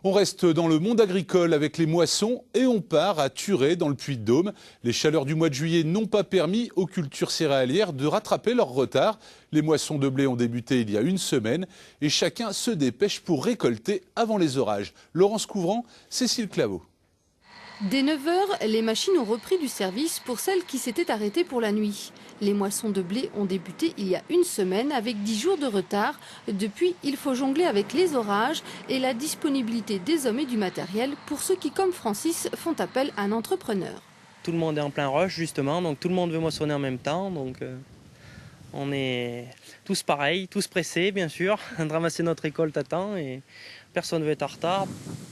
On reste dans le monde agricole avec les moissons et on part à Thurey dans le Puy-de-Dôme. Les chaleurs du mois de juillet n'ont pas permis aux cultures céréalières de rattraper leur retard. Les moissons de blé ont débuté il y a une semaine et chacun se dépêche pour récolter avant les orages. Laurence Couvrant, Cécile Claveau. Dès 9 h, les machines ont repris du service pour celles qui s'étaient arrêtées pour la nuit. Les moissons de blé ont débuté il y a une semaine avec 10 jours de retard. Depuis, il faut jongler avec les orages et la disponibilité des hommes et du matériel pour ceux qui, comme Francis, font appel à un entrepreneur. Tout le monde est en plein rush justement, donc tout le monde veut moissonner en même temps. Donc on est tous pareils, tous pressés bien sûr, de ramasser notre récolte à temps et personne ne veut être en retard.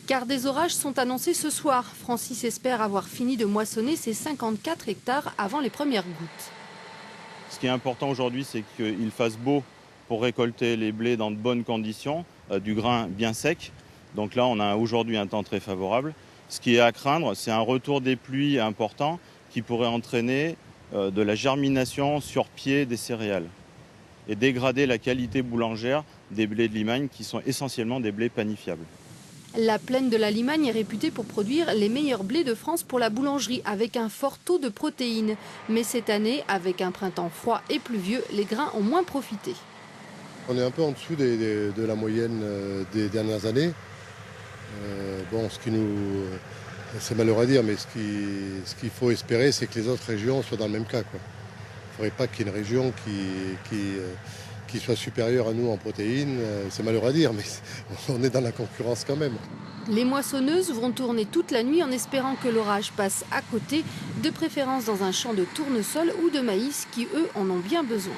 Car des orages sont annoncés ce soir. Francis espère avoir fini de moissonner ses 54 hectares avant les premières gouttes. Ce qui est important aujourd'hui, c'est qu'il fasse beau pour récolter les blés dans de bonnes conditions, du grain bien sec. Donc là, on a aujourd'hui un temps très favorable. Ce qui est à craindre, c'est un retour des pluies important qui pourrait entraîner de la germination sur pied des céréales et dégrader la qualité boulangère des blés de Limagne qui sont essentiellement des blés panifiables. La plaine de la Limagne est réputée pour produire les meilleurs blés de France pour la boulangerie avec un fort taux de protéines. Mais cette année, avec un printemps froid et pluvieux, les grains ont moins profité. On est un peu en dessous de la moyenne des dernières années. C'est malheureux à dire, mais ce qu'il faut espérer, c'est que les autres régions soient dans le même cas, quoi. Il ne faudrait pas qu'il y ait une région qui soit supérieure à nous en protéines. C'est malheureux à dire, mais on est dans la concurrence quand même. Les moissonneuses vont tourner toute la nuit en espérant que l'orage passe à côté, de préférence dans un champ de tournesol ou de maïs qui, eux, en ont bien besoin.